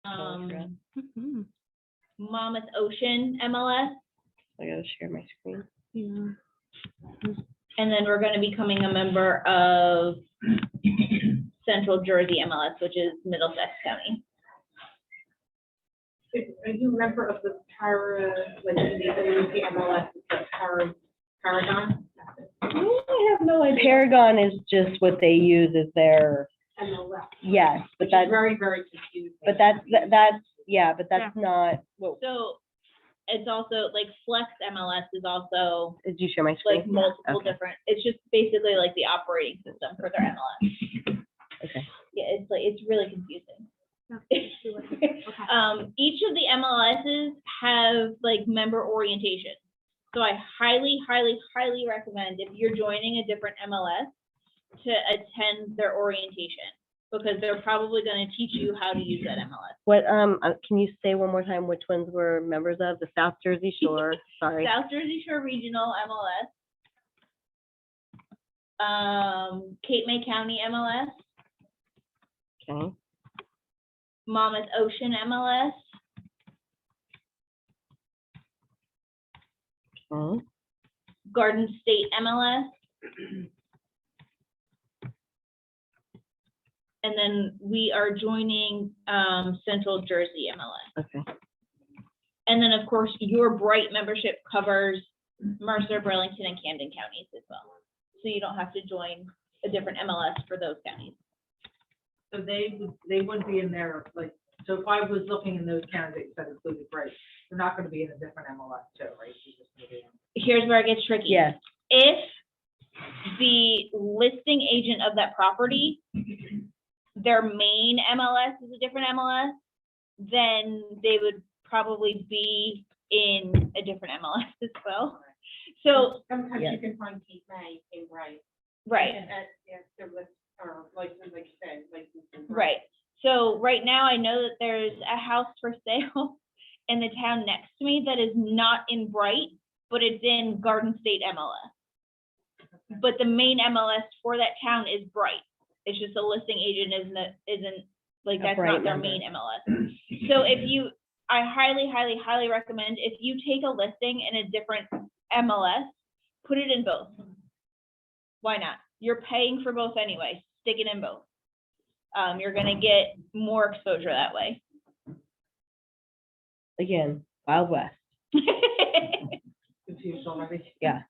Mhm. Monmouth Ocean MLS, I gotta share my screen. Yeah. and then we're gonna be becoming a member of Central Jersey MLS, which is Middlesex County. Are you a member of the like, the MLS, the Paragon? I have no idea. Paragon is just what they use as their, MLS. yes, but Which is that's, very, very confusing. but yeah, but that's not, what, So it's also like Flex MLS is also did you share my screen? like multiple Okay. different, it's just basically like the operating system for their MLS. Okay. Yeah, it's like, it's really confusing. Okay. Each of the MLSs have like member orientation. So I highly, highly, highly recommend if you're joining a different MLS to attend their orientation, because they're probably gonna teach you how to use that MLS. What, can you say one more time which ones we're members of? The South Jersey Shore, sorry. South Jersey Shore Regional MLS, Cape May County MLS, Okay, Monmouth Ocean MLS, okay, Garden State MLS, and then we are joining Central Jersey MLS. okay. And then, of course, your Bright membership covers Mercer, Burlington, and Camden counties as well. So you don't have to join a different MLS for those counties. So they wouldn't be in there, like, so if I was looking in those candidates that included Bright, they're not gonna be in a different MLS too, right? You're just gonna be in- Here's where it gets tricky. Yes, If the listing agent of that property, their main MLS is a different MLS, then they would probably be in a different MLS as well. So, Sometimes Yeah. you can find Cape May in Bright. right, And that, yeah, they're list, or like you said, like. right. So right now I know that there's a house for sale in the town next to me that is not in Bright, but it's in Garden State MLS. But the main MLS for that town is Bright. It's just the listing agent isn't like, A that's Bright not their member. main MLS. So I highly, highly, highly recommend if you take a listing in a different MLS, put it in both. Why not? You're paying for both anyway, stick it in both. You're gonna get more exposure that way. again, Wild West. Confused already. Yeah.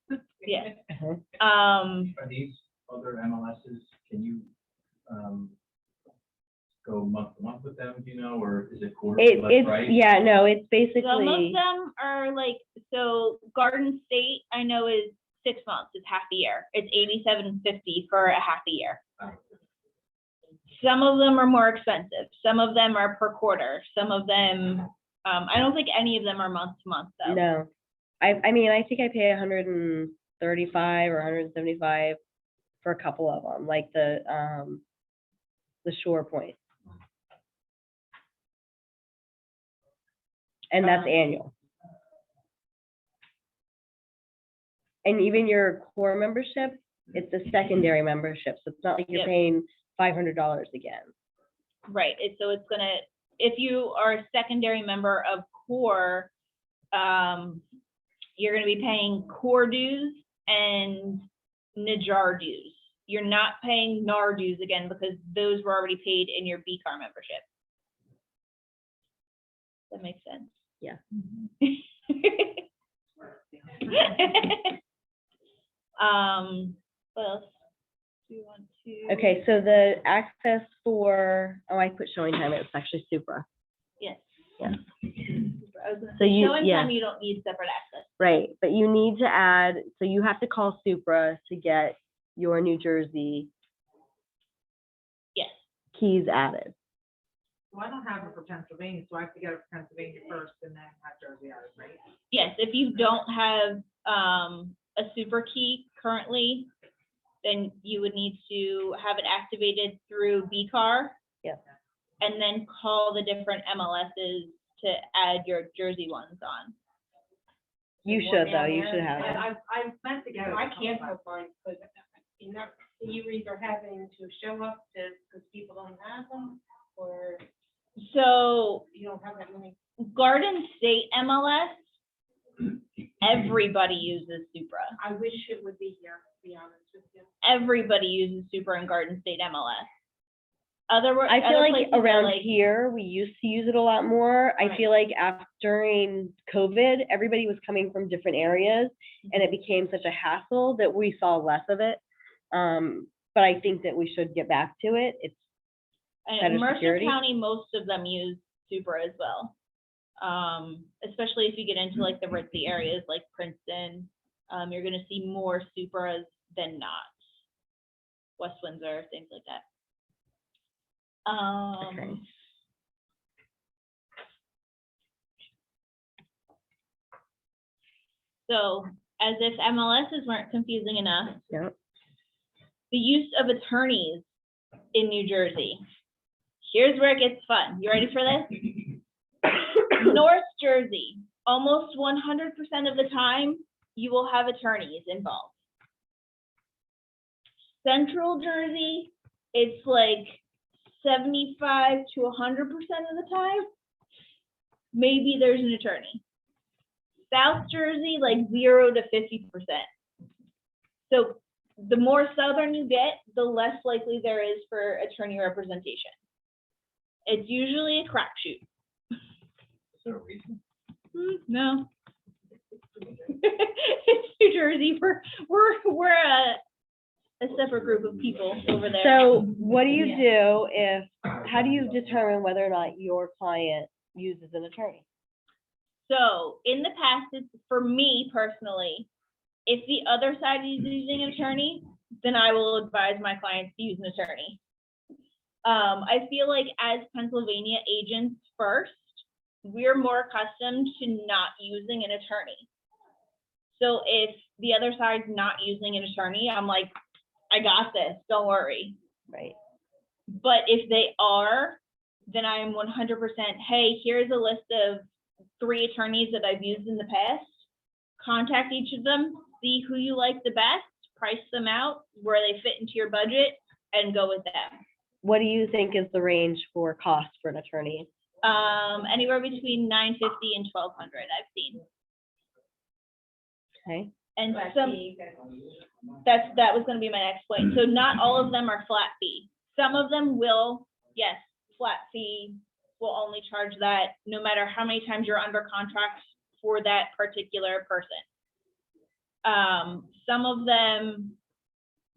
Yeah. Uh-huh. Are these other MLSs, can you, go month to month with them, do you know, or is it quarterly, It's, right? yeah, no, it's Some of basically, them are like, so Garden State, I know is 6 months, it's half a year. It's $87.50 for a half a year. Some of them are more expensive. Some of them are per quarter. Some of them, I don't think any of them are month to month though. no. I mean, I think I pay 135 or 175 for a couple of them, like the Shore Point. And that's annual. And even your core membership, it's a secondary membership, so it's not like you're Yep. paying $500 again. Right, so it's gonna, if you are a secondary member of core, you're gonna be paying core dues and Najar dues. You're not paying NAR dues again because those were already paid in your BCAR membership. That makes sense. Yeah. What else do you want to? Okay, so the access for, oh, I put showing time, it's actually Supra. Yes. Yeah. I was gonna So say, you- showing yeah. time, you don't need separate access. Right, but you need to add, so you have to call Supra to get your New Jersey Yes. keys added. Well, I don't have it for Pennsylvania, so I have to get it for Pennsylvania first and then have Jersey out, right? Yes, if you don't have a super key currently, then you would need to have it activated through BCAR. Yes. And then call the different MLSs to add your Jersey ones on. You should though, you should have it. I meant to get it. I can't help mine, because you're either having to show up to, because people don't have them, or So You don't have that many. Garden State MLS, everybody uses Supra. I wish it would be here, to be honest with you. Everybody uses Supra in Garden State MLS. Other I feel other like places are around like- here, we used to use it a lot more. I Right. feel like after, during COVID, everybody was coming from different areas and it became such a hassle that we saw less of it. But I think that we should get back to it. It's, And better Mercer security. County, most of them use Supra as well. Especially if you get into like the ritzy areas like Princeton, you're gonna see more Supras than not. West Windsor, things like that. Okay. So as if MLSs weren't confusing enough, yeah, the use of attorneys in New Jersey. Here's where it gets fun. You ready for this? North Jersey, almost 100% of the time, you will have attorneys involved. Central Jersey, it's like 75 to 100% of the time, maybe there's an attorney. South Jersey, like 0 to 50%. So the more southern you get, the less likely there is for attorney representation. It's usually a crapshoot. Is there a reason? No. It's New Jersey. We're a separate group of people over there. so what do you Yeah. do if, how do you determine whether or not your client uses an attorney? So in the past, it's for me personally, if the other side is using an attorney, then I will advise my clients to use an attorney. I feel like as Pennsylvania agents first, we're more accustomed to not using an attorney. So if the other side's not using an attorney, I'm like, I got this, don't worry. Right, But if they are, then I am 100%, hey, here's a list of 3 attorneys that I've used in the past. Contact each of them, see who you like the best, price them out, where they fit into your budget, and go with them. what do you think is the range for cost for an attorney? Anywhere between $950 and $1,200 I've seen. Okay, And some, that was gonna be my next point. So not all of them are flat fee. Some of them will, yes, flat fee, will only charge that no matter how many times you're under contract for that particular person. Some of them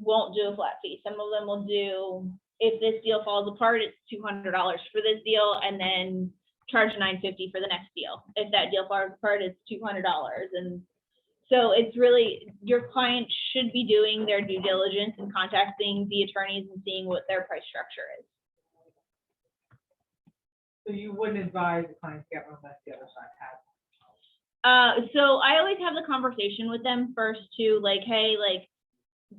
won't do a flat fee. Some of them will do, if this deal falls apart, it's $200 for this deal and then charge $950 for the next deal. If that deal falls apart, it's $200. And so it's really, your client should be doing their due diligence and contacting the attorneys and seeing what their price structure is. So you wouldn't advise the client to get one unless the other side has. So I always have the conversation with them first too, like, hey, like,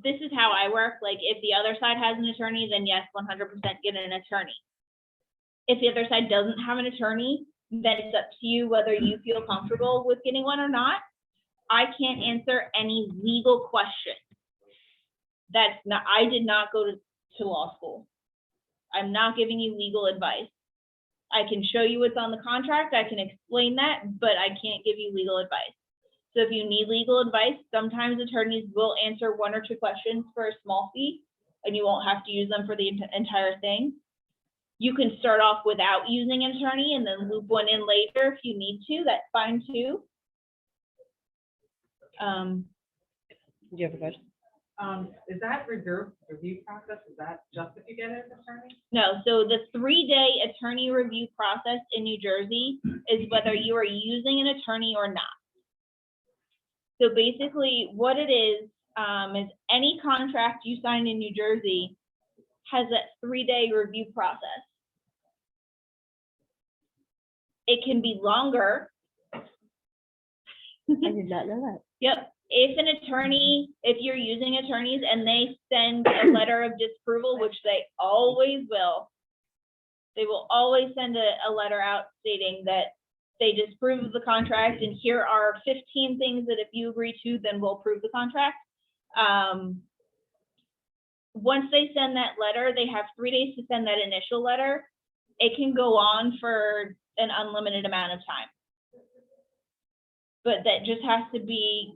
this is how I work. Like, if the other side has an attorney, then yes, 100% get an attorney. If the other side doesn't have an attorney, then it's up to you whether you feel comfortable with getting one or not. I can't answer any legal questions. That's not, I did not go to law school. I'm not giving you legal advice. I can show you what's on the contract, I can explain that, but I can't give you legal advice. So if you need legal advice, sometimes attorneys will answer 1 or 2 questions for a small fee, and you won't have to use them for the entire thing. You can start off without using an attorney and then loop one in later if you need to, that's fine too. do you have a question? Is that review process, is that just if you get an attorney? No, so the 3-day attorney review process in New Jersey is whether you are using an attorney or not. So basically, what it is any contract you sign in New Jersey has that 3-day review process. It can be longer. I did not know that. Yep, if an attorney, if you're using attorneys and they send a letter of disapproval, which they always will, they will always send a letter out stating that they disapprove of the contract and here are 15 things that if you agree to, then we'll approve the contract. Once they send that letter, they have 3 days to send that initial letter. it can go on for an unlimited amount of time. But that just has to be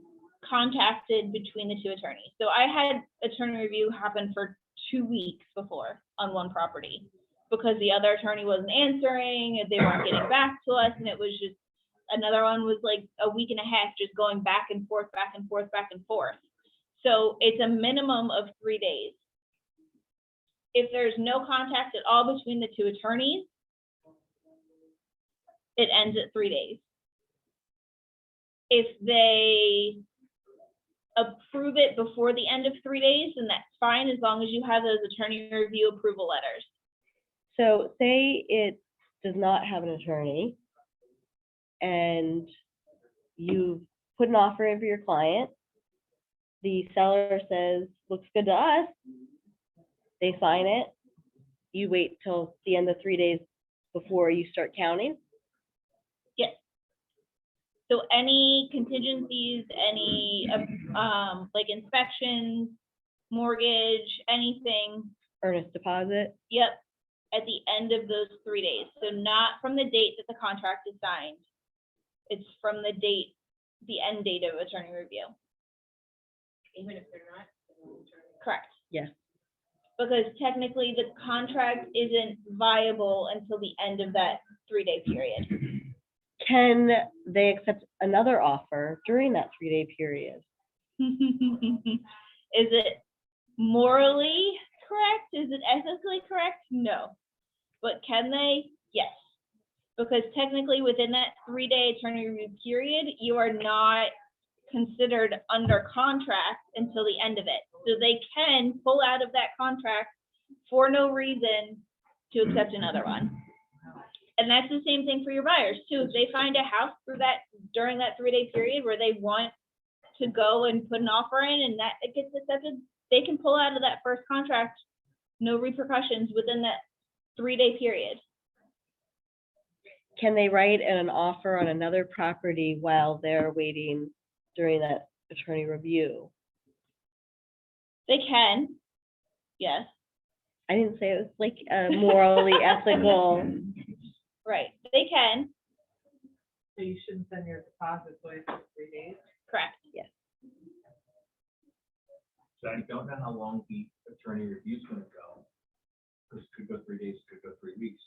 contacted between the two attorneys. So I had attorney review happen for 2 weeks before on one property because the other attorney wasn't answering, and they weren't getting back to us, and it was just, another one was like a week and a half just going back and forth, back and forth, back and forth. So it's a minimum of 3 days. If there's no contact at all between the two attorneys, it ends at 3 days. If they approve it before the end of 3 days, then that's fine, as long as you have those attorney review approval letters. So say it does not have an attorney and you put an offer in for your client. The seller says, looks good to us. They sign it. You wait till the end of 3 days before you start counting. Yes. So any contingencies, any, like inspections, mortgage, anything, Earnest deposit. yep, at the end of those 3 days. So not from the date that the contract is signed. It's from the date, the end date of attorney review. Even if they're not. Correct. Yes. Because technically the contract isn't viable until the end of that 3-day period. Can they accept another offer during that 3-day period? Is it morally correct? Is it ethically correct? No. But can they? Yes. Because technically within that 3-day attorney review period, you are not considered under contract until the end of it. So they can pull out of that contract for no reason to accept another one. And that's the same thing for your buyers too. If they find a house during that 3-day period where they want to go and put an offer in and that it gets accepted, they can pull out of that first contract, no repercussions within that 3-day period. Can they write an offer on another property while they're waiting during that attorney review? They can, yes, I didn't say it was like morally ethical. right, they can, So you shouldn't send your deposit away for 3 days? correct. So I don't know how long the attorney review's gonna go. Because it could go 3 days, it could go 3 weeks.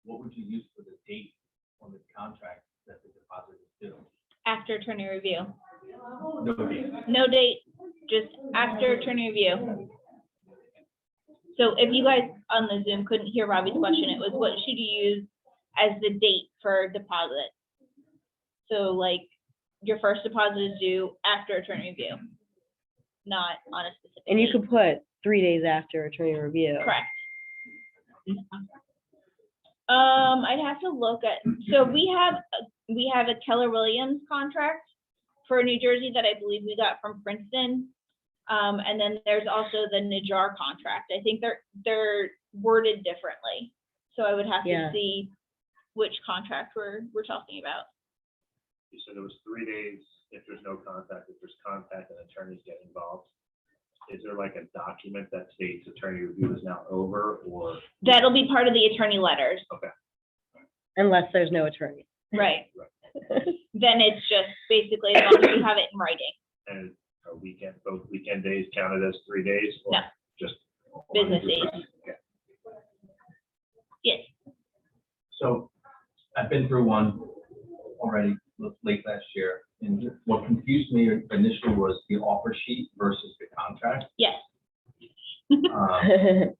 What would you use for the date on the contract that the deposit is due? After attorney review. No date. No date, just after attorney review. So if you guys on the Zoom couldn't hear Robbie's question, it was what should you use as the date for deposit? So like your first deposit is due after attorney review, not on a specific And you date. could put 3 days after attorney review. Correct. I'd have to look at, so we have a Keller Williams contract for New Jersey that I believe we got from Princeton. And then there's also the Najar contract. I think they're worded differently. So I would have Yeah. to see which contract we're talking about. You said it was 3 days if there's no contact, if there's contact and attorneys get involved. Is there like a document that states attorney review is now over, or? That'll be part of the attorney letters, Unless there's no attorney. right? Then it's just basically as long as you have it in writing, And a weekend, both weekend days counted as 3 days? or No. Just? business days. Okay. Yes, So I've been through one already late last year, and what confused me initially was the offer sheet versus the contract. yes. Um,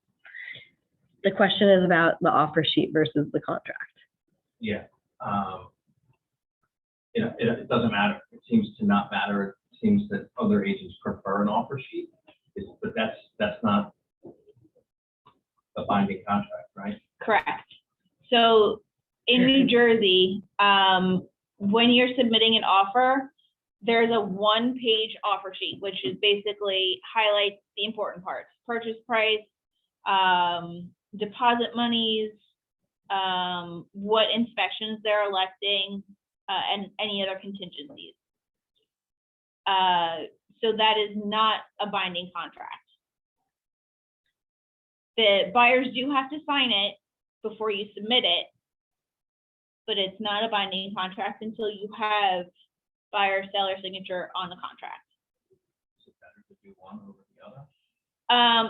The question is about the offer sheet versus the contract. Yeah. It doesn't matter. It seems to not matter. It seems that other agents prefer an offer sheet, but that's not a binding contract, right? Correct. So in New Jersey, when you're submitting an offer, there's a 1-page offer sheet, which is basically highlights the important parts: purchase price, deposit monies, what inspections they're electing, and any other contingencies. So that is not a binding contract. The buyers do have to sign it before you submit it, but it's not a binding contract until you have buyer, seller signature on the contract. Is it better to do one over the other?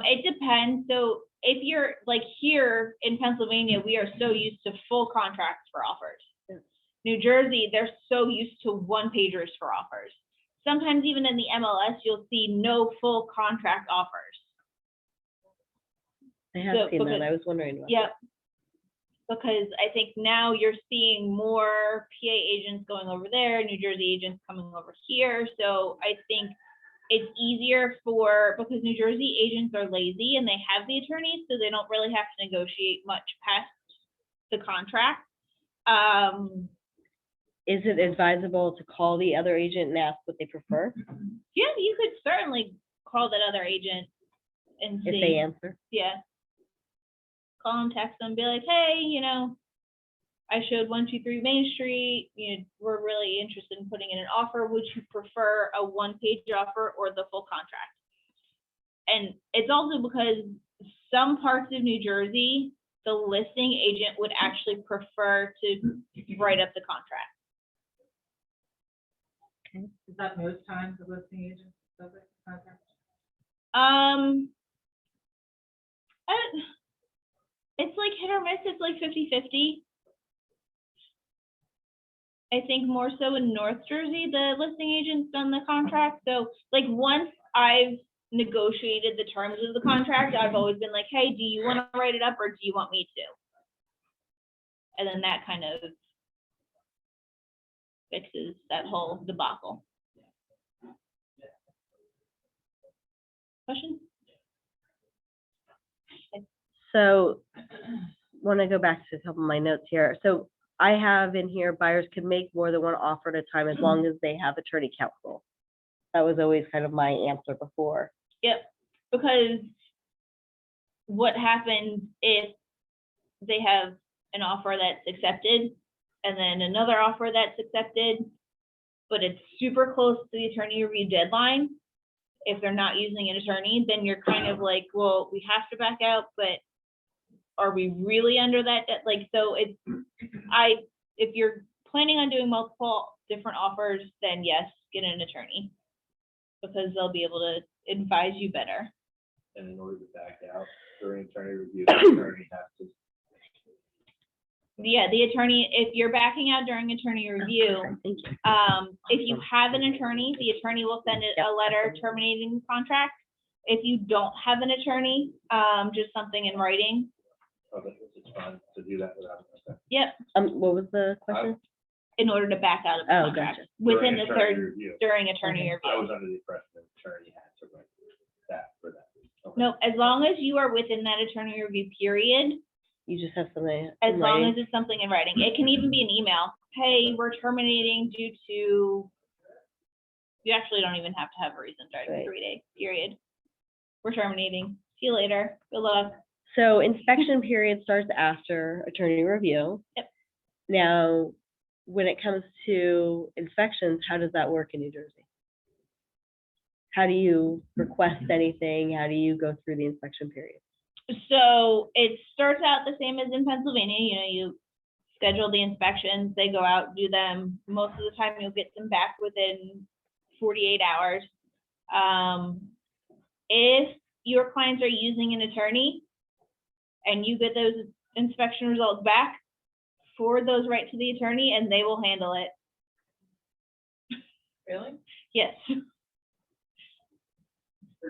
It depends. So if you're like here in Pennsylvania, we are so used to full contracts for offers. New Jersey, they're so used to one pagers for offers. Sometimes even in the MLS, you'll see no full contract offers. I have So, seen that. because- I was wondering about Yep. Because I think now you're seeing more PA agents going over there, New Jersey agents coming over here. So I think it's easier because New Jersey agents are lazy and they have the attorneys, so they don't really have to negotiate much past the contract. Is it advisable to call the other agent and ask what they prefer Yeah, you could certainly call that other agent and if they see, answer? yeah. Call them, text them, be like, hey, I showed 123 Main Street, we're really interested in putting in an offer. Would you prefer a one-page offer or the full contract? And it's also because some parts of New Jersey, the listing agent would actually prefer to write up the contract. Is that most times the listing agent does it? Contract? It's like hit or miss, it's like 50-50. I think more so in North Jersey, the listing agent's done the contract, so like once I've negotiated the terms of the contract, I've always been like, hey, do you want to write it up or do you want me to? And then that kind of fixes that whole debacle. Question? So, want to go back to a couple of my notes here. So I have in here, buyers can make more than one offer at a time as long as they have attorney counsel. That was always kind of my answer before. Yep, because what happens if they have an offer that's accepted and then another offer that's accepted, but it's super close to the attorney review deadline? If they're not using an attorney, then you're kind of like, well, we have to back out, but are we really under that? Like, so if you're planning on doing multiple different offers, then yes, get an attorney, because they'll be able to advise you better. And in order to back out during attorney review, the attorney has to. Yeah, the attorney, if you're backing out during attorney review, Thank you. if you have an attorney, the attorney will send a letter terminating the contract. If you don't have an attorney, just something in writing. Oh, it's fine to do that without. Okay. Yep, What was the question? in order to back out of the Oh, contract gotcha. within During the attorney third, review. during attorney I review. was under the impression that the attorney had to write that for that. Okay. No, as long as you are within that attorney review period, You just have something as in long writing? as it's something in writing. It can even be an email. Hey, we're terminating due to, you actually don't even have to have a reason during the Right. 3-day period. We're terminating. See you later. Good luck. So inspection period starts after attorney review. Yep. Now, when it comes to inspections, how does that work in New Jersey? How do you request anything? How do you go through the inspection period? So it starts out the same as in Pennsylvania, you schedule the inspections, they go out, do them. Most of the time you'll get them back within 48 hours. If your clients are using an attorney and you get those inspection results back, forward those right to the attorney and they will handle it. Really? Yes,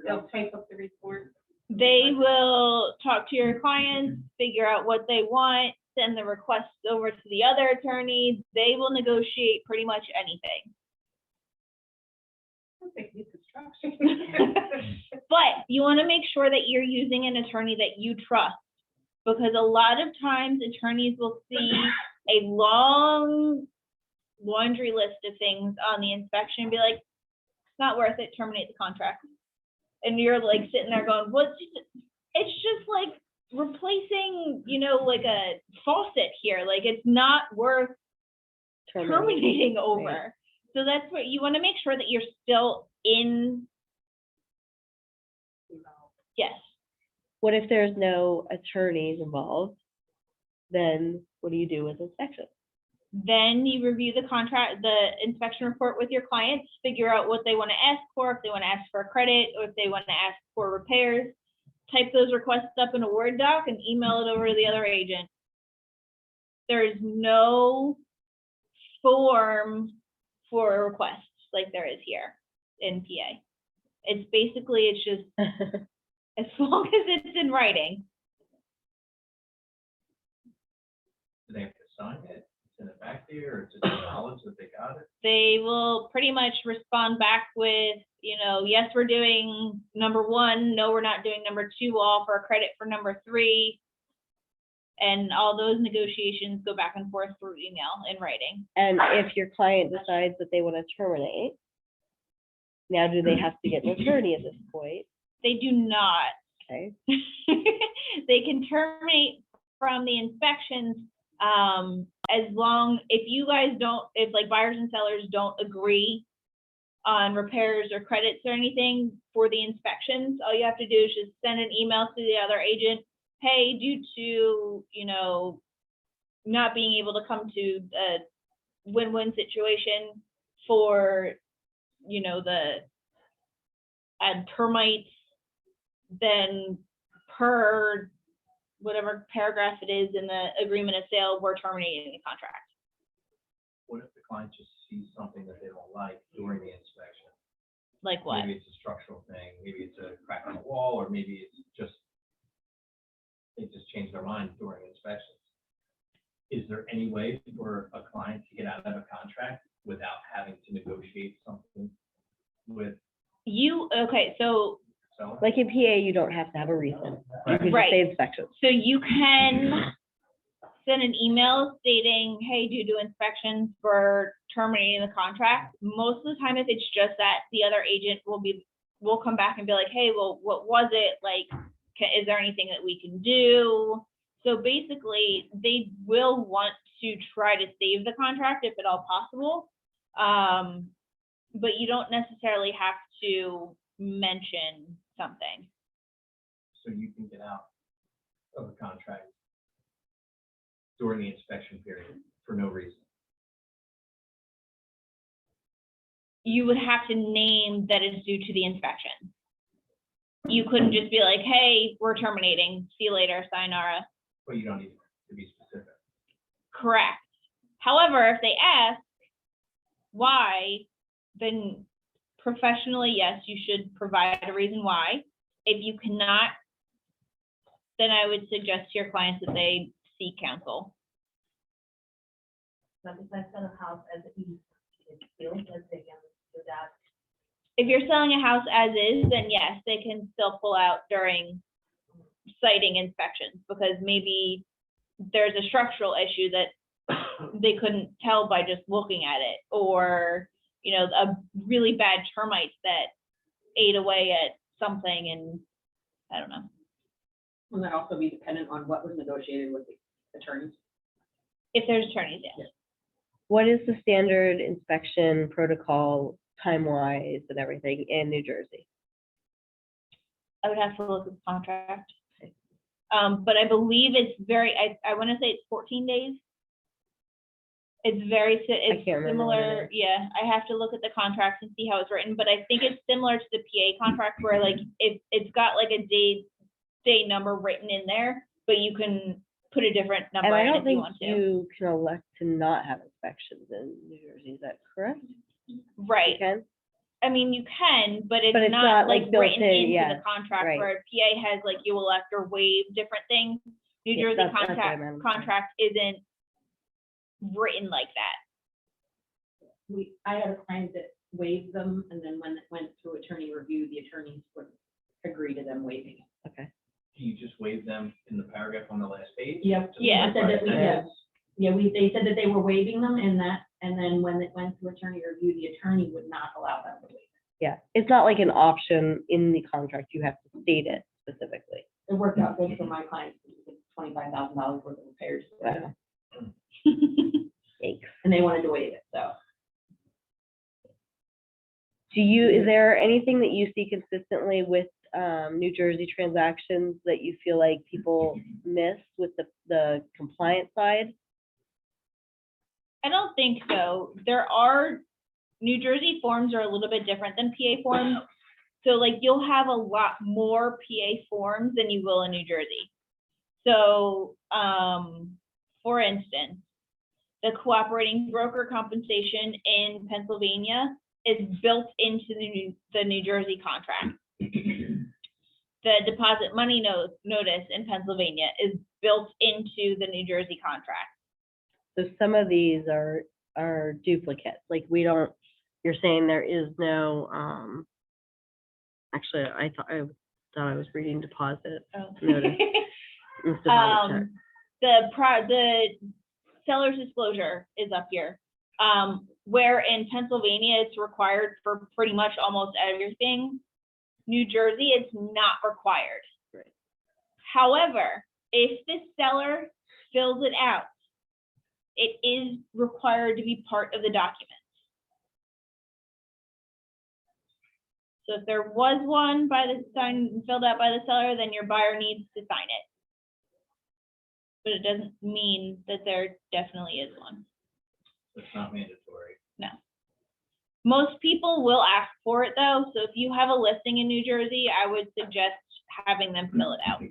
They'll type up the report. they will talk to your clients, figure out what they want, send the requests over to the other attorney. They will negotiate pretty much anything. They need construction. But you want to make sure that you're using an attorney that you trust, because a lot of times attorneys will see a long laundry list of things on the inspection and be like, it's not worth it, terminate the contract. And you're like sitting there going, it's just like replacing, like a faucet here. Like, it's not worth terminating over. Right. So that's what you want to make sure that you're still in. Yes. What if there's no attorneys involved? Then what do you do with inspection? Then you review the contract, the inspection report with your clients, figure out what they want to ask for, if they want to ask for a credit, or if they want to ask for repairs. Type those requests up in a Word doc and email it over to the other agent. There's no form for requests like there is here in PA. It's basically, it's just, as long as it's in writing, Do they have to sign it, send it back to you, or just acknowledge that they got it? they will pretty much respond back with, you know, yes, we're doing number 1, no, we're not doing number 2, we'll offer a credit for number 3. And all those negotiations go back and forth through email in writing. And if your client decides that they want to terminate, now do they have to get an attorney at this point? They do not. Okay, They can terminate from the inspections, as long, if you guys don't, if like buyers and sellers don't agree on repairs or credits or anything for the inspections, all you have to do is just send an email to the other agent. Hey, due to, you know, not being able to come to a win-win situation for, you know, the termites, then per whatever paragraph it is in the agreement of sale, we're terminating the contract. What if the client just sees something that they don't like during the inspection? Like what? Maybe it's a structural thing, maybe it's a crack in the wall, or maybe it's just, they just change their mind during inspections. Is there any way for a client to get out of a contract without having to negotiate something with Okay, so the seller? like in PA, you don't have to have a reason. You can just Right. say inspection. you can send an email stating, hey, due to inspections, we're terminating the contract. Most of the time, if it's just that, the other agent will come back and be like, hey, well, what was it? Like, is there anything that we can do? So basically, they will want to try to save the contract if at all possible. But you don't necessarily have to mention something. So you can get out of a contract during the inspection period for no reason. You would have to name that it's due to the inspection. You couldn't just be like, hey, we're terminating, see you later, sayonara. But you don't need to be specific. Correct. However, if they ask why, then professionally, yes, you should provide a reason why. If you cannot, then I would suggest to your clients that they seek counsel. But if I sell a house as is, it's still, let's say, so that If you're selling a house as is, then yes, they can still pull out during siting inspections, because maybe there's a structural issue that they couldn't tell by just looking at it, or, you know, a really bad termite that ate away at something, and I don't know. will that also be dependent on what was negotiated with the attorneys? If there's attorneys, yes. What is the standard inspection protocol, time-wise and everything in New Jersey? I would have to look at the contract. But I believe it's I want to say it's 14 days. It's I can't remember what it similar, is. yeah, I have to look at the contract and see how it's written, but I think it's similar to the PA contract where like it's got like a day number written in there, but you can put a different number And I in don't if you think want to. you can elect to not have inspections in New Jersey, is that correct? Right. You can? I mean, you can, but But it's it's not not, like, like built written in, into yeah, the contract right. where PA has like you elect or waive different things. New Yeah, Jersey that's what I meant. contract isn't written like that. I had a client that waived them, and then when it went through attorney review, the attorneys would agree to them waiving it. Okay. Do you just waive them in the paragraph on the last page? Yep. Just Yeah. Said that we- right. they said that they were waiving them in that, and then when it went through attorney review, the attorney would not allow them to waive it. Yeah, it's not like an option in the contract, you have to state it specifically. It worked out good for my clients, $25,000 worth of repairs, Wow. Yikes. and they wanted to waive it, so. Is there anything that you see consistently with New Jersey transactions that you feel like people miss with the compliance side? I don't think so. There are, New Jersey forms are a little bit different than PA forms. So like you'll have a lot more PA forms than you will in New Jersey. So, for instance, the cooperating broker compensation in Pennsylvania is built into the New Jersey contract. The deposit money notice in Pennsylvania is built into the New Jersey contract. So some of these are duplicates, like we don't, you're saying there is no, actually, I thought I was reading deposit notice. It's deposit check. The seller's disclosure is up here. Where in Pennsylvania, it's required for pretty much almost everything. New Jersey, it's not required. Right. However, if the seller fills it out, it is required to be part of the document. So if there was one filled out by the seller, then your buyer needs to sign it. But it doesn't mean that there definitely is one. It's not mandatory. No. Most people will ask for it though, so if you have a listing in New Jersey, I would suggest having them fill it out.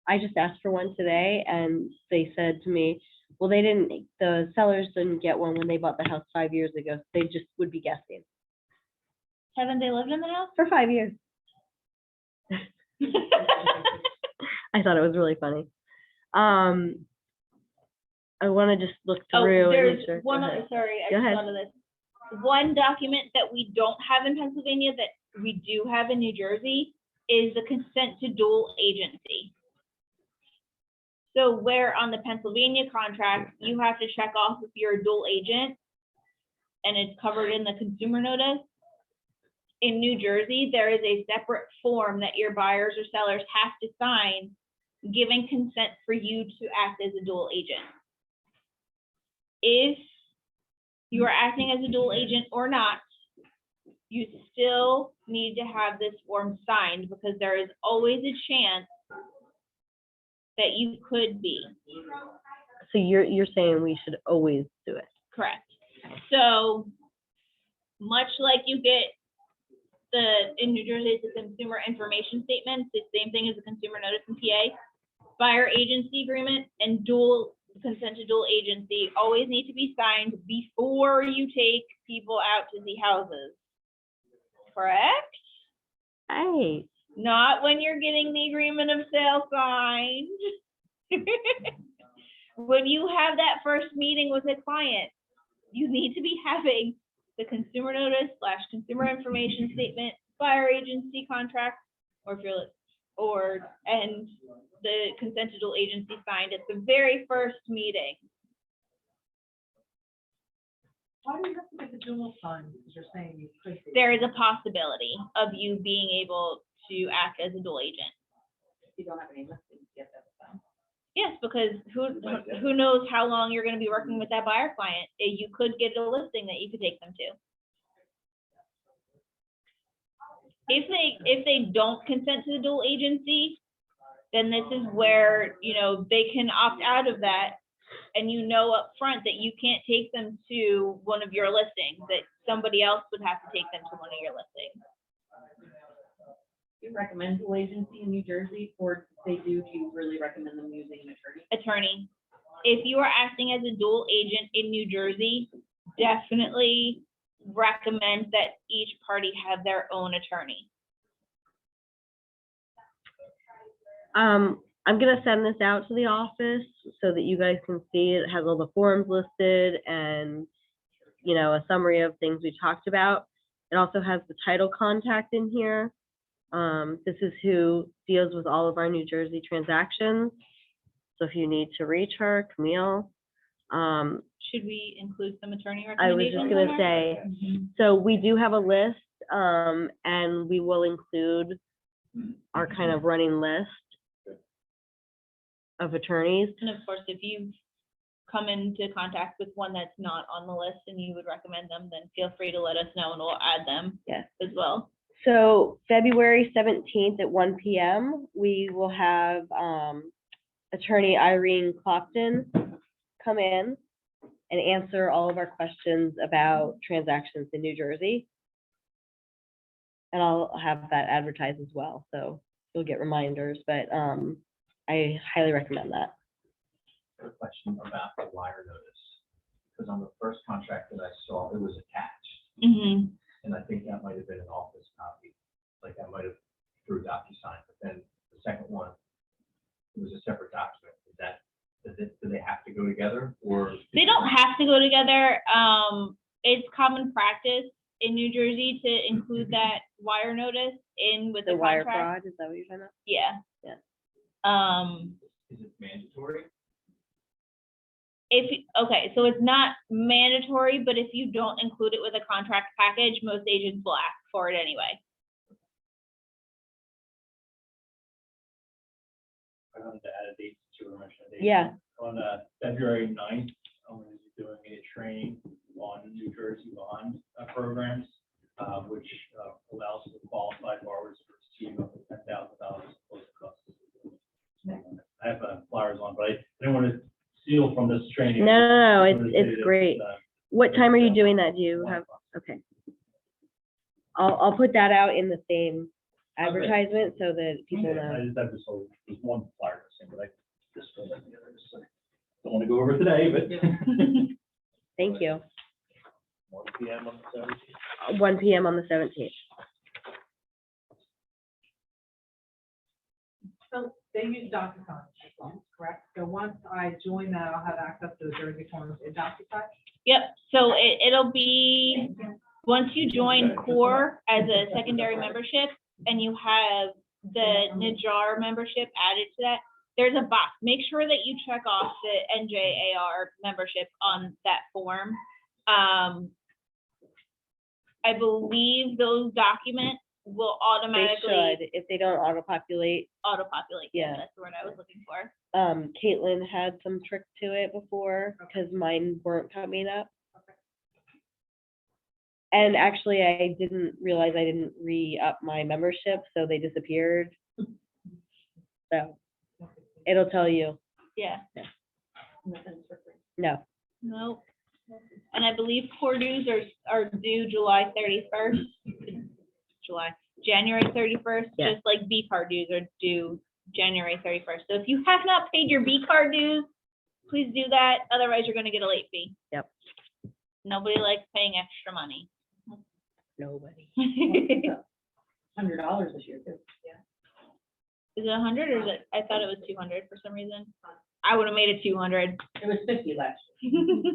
I just asked for one today and they said to me, well, the sellers didn't get one when they bought the house 5 years ago. So they just would be guessing. Haven't they lived in the house? For 5 years. I thought it was really funny. I want to just look Oh, through. and there's make sure. one Go other, ahead. sorry, I Go just ahead. thought of this. One document that we don't have in Pennsylvania that we do have in New Jersey is the consent to dual agency. So where on the Pennsylvania contract, you have to check off if you're a dual agent and it's covered in the consumer notice. In New Jersey, there is a separate form that your buyers or sellers have to sign, giving consent for you to act as a dual agent. If you are acting as a dual agent or not, you still need to have this form signed because there is always a chance that you could be. So you're saying we should always do it. Correct. So much like you get in New Jersey, it's a consumer information statement, it's the same thing as a consumer notice in PA. Buyer agency agreement and consent to dual agency always need to be signed before you take people out to see houses. Correct? Hey, Not when you're getting the agreement of sale signed. When you have that first meeting with a client, you need to be having the consumer notice / consumer information statement, buyer agency contract, and the consent to dual agency signed at the very first meeting. Why do you have to get the dual sign? Because you're saying you could be. There is a possibility of you being able to act as a dual agent. If you don't have any listings yet, that's fine. Yes, because who knows how long you're gonna be working with that buyer client? You could get a listing that you could take them to. If they don't consent to the dual agency, then this is where, they can opt out of that. And up front that you can't take them to one of your listings, that somebody else would have to take them to one of your listings. Do you recommend dual agency in New Jersey, or if they do you really recommend them using an attorney? Attorney, if you are acting as a dual agent in New Jersey, definitely recommend that each party have their own attorney. I'm gonna send this out to the office so that you guys can see it. It has all the forms listed and, a summary of things we talked about. It also has the title contact in here. This is who deals with all of our New Jersey transactions. So if you need to reach her, Camille. Should we include some attorney I was recommendations? just gonna say, so we do have a list, and we will include our kind of running list of attorneys. And of course, if you've come into contact with one that's not on the list and you would recommend them, then feel free to let us know and we'll add them Yes. as well. So February 17th at 1 PM, we will have Attorney Irene Clopton come in and answer all of our questions about transactions in New Jersey. And I'll have that advertised as well, so you'll get reminders, but I highly recommend that. A question about the wire notice, because on the first contract that I saw, it was attached, Mm-hmm. and I think that might have been an office copy, like that might have through DocuSign, but then the second one, it was a separate document. Is that, do they have to go together, or? They don't have to go together. It's common practice in New Jersey to include that wire notice in with The the wire contract. fraud, is that what you're talking about? Yeah. Yeah. Is it mandatory? Okay, so it's not mandatory, but if you don't include it with a contract package, most agents will ask for it anyway. I wanted to add a date to a mention. Yeah. On February 9th, I'm going to be doing a training on New Jersey bond programs, which allows the qualified borrowers to receive up to $10,000 close costs. I have flyers on, but I didn't want to steal from this training. No, I just wanted to say it's that, great. What time are you doing that? Do you have, okay. I'll put that out in the same advertisement so that people I know. just have this whole, there's one flyer missing, but I just filled in the others. So don't want to go over today, but. Thank you. 1 PM on the 17th. 1 PM on the 17th. So they use DocuSign as well, correct? So once I join that, I'll have access to the Jersey forms in DocuSign? Yep, so it'll be, once you join CORE as a secondary membership and you have the NJAR membership added to that, there's a box. Make sure that you check off the NJAR membership on that form. I believe those documents will They automatically should, if they don't auto-populate. auto-populate. Yeah. That's the word I was looking for. Caitlin had some trick to it before, because mine weren't coming up. And actually, I didn't realize I didn't re-up my membership, so they disappeared. So it'll tell you, Yeah, no. nope. And I believe core dues are due July 31st. January 31st, Yeah. just like B card dues are due January 31st. So if you have not paid your B card dues, please do that. Otherwise, you're gonna get a late fee. Yep. Nobody likes paying extra money. Nobody. $100 this year too. Is it 100 or is it, I thought it was 200 for some reason. I would have made it 200. It was 50 last year.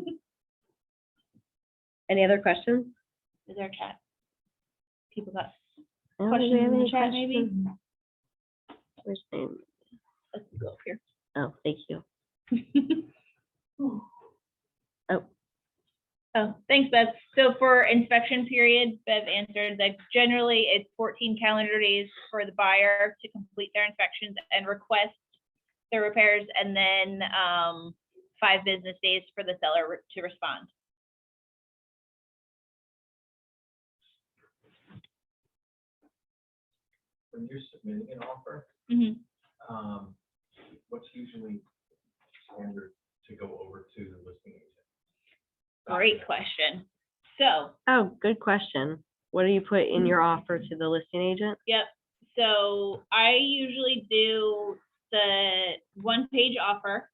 Any other questions? Is there a chat? People got I don't think we questions have in the any chat maybe? questions. Where's name? Let's go up here. Oh, thank you. Oh, thanks, Bev. So for inspection period, Bev answered that generally it's 14 calendar days for the buyer to complete their inspections and request their repairs, and then 5 business days for the seller to respond. When you're submitting an offer, Mhm. what's usually standard to go over to the listing agent? Great question. So, Oh, good question. What do you put in your offer to the listing agent? yep, so I usually do the 1-page offer.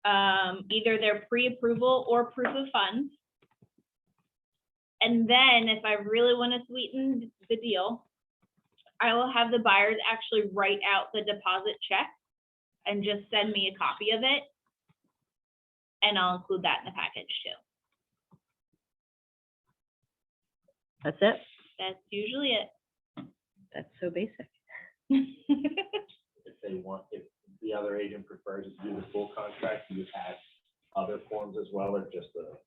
Either their pre-approval or proof of funds. And then if I really want to sweeten the deal, I will have the buyers actually write out the deposit check and just send me a copy of it. And I'll include that in the package too. That's it? That's usually it. That's so basic. If they want, if the other agent prefers to do the full contract, you add other forms as well, or just the?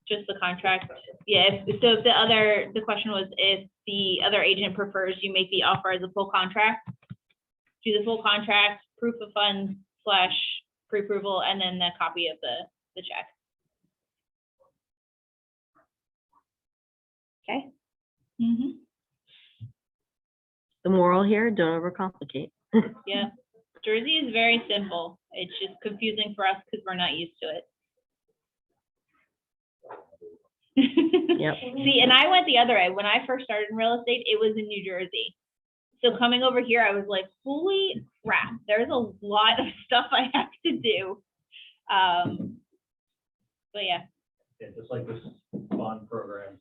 Just the contract. Yeah, so if the question was if the other agent prefers you make the offer as a full contract, do the full contract, proof of funds / pre-approval, and then the copy of the check. Okay, Mhm. The moral here, don't overcomplicate. Yeah, Jersey is very simple. It's just confusing for us because we're not used to it. Yep. See, and I went the other way. When I first started in real estate, it was in New Jersey. So coming over here, I was like, holy crap, there's a lot of stuff I have to do. But yeah, Yeah, just like this bond program,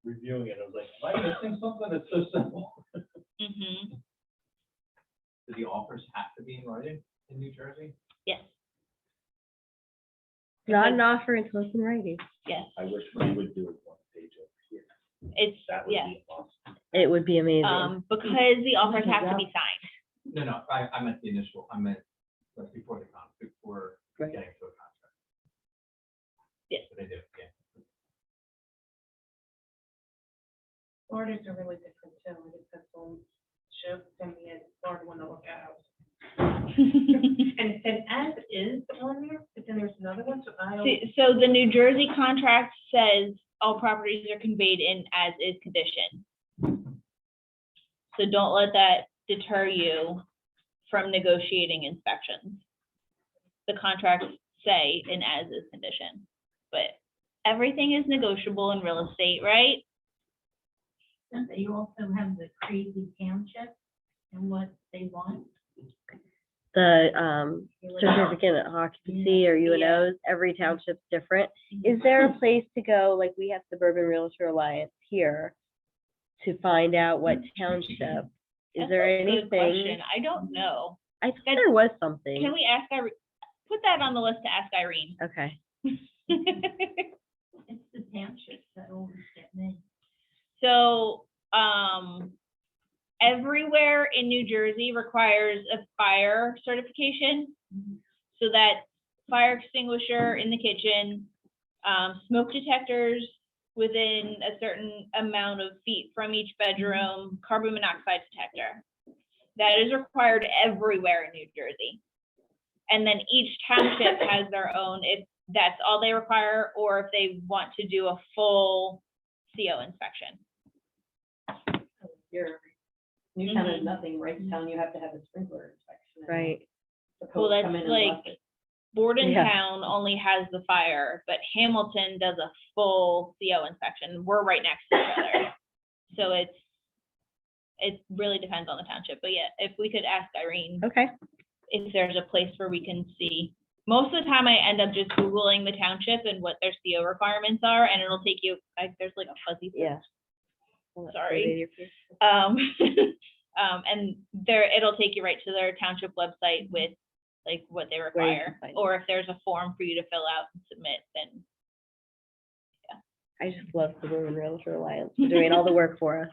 reviewing it, I was like, am I missing something that's so simple? mhm, Do the offers have to be in writing in New Jersey? yes, Not an offer until it's in writing. yes, I wish we would do it one page over here. it's, That would yeah. be awesome. It would be amazing. Because the offers have to be signed. No, I meant the initial, I meant like before the contract, before Right. getting to a contract. Yes. But they do, yeah. Florida's are really different too, I guess that's all, should, send me a Florida one to look at. And as is on there, but then there's another one, so I don't. So the New Jersey contract says all properties are conveyed in as is condition. So don't let that deter you from negotiating inspections. The contracts say in as is condition, but everything is negotiable in real estate, right? You also have the crazy township and what they want. The certificate of occupancy or UNOs, every township's different. Is there a place to go, like we have Suburban Realtor Alliance here, to find out what township? Is That's there a good anything? question. I don't know. I thought there was something. Can we ask Irene? Put that on the list to ask Irene. Okay, It's the townships that always get me. So, everywhere in New Jersey requires a fire certification. So that fire extinguisher in the kitchen, smoke detectors within a certain amount of feet from each bedroom, carbon monoxide detector. That is required everywhere in New Jersey. And then each township has their own, if that's all they require, or if they want to do a full CO inspection. Newtown has nothing, right, telling you have to have a sprinkler inspection. right. The Well, codes come that's in and like, lock it. Bordentown only has the fire, but Hamilton does a full CO inspection. We're right next to each other. So it really depends on the township, but yeah, if we could ask Irene Okay, if there's a place where we can see. Most of the time I end up just Googling the township and what their CO requirements are, and it'll take you, there's like a fuzzy. yeah. Sorry. And there, it'll take you right to their township website with like what they Where you require, can find it. or if there's a form for you to fill out and submit, then. I just love the Suburban Realtor Alliance for doing all the work for us.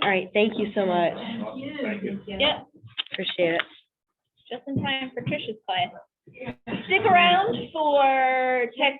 All right, thank you so much. Thank you. Yep, Appreciate it. just in time for Trish's class. Stick around for tech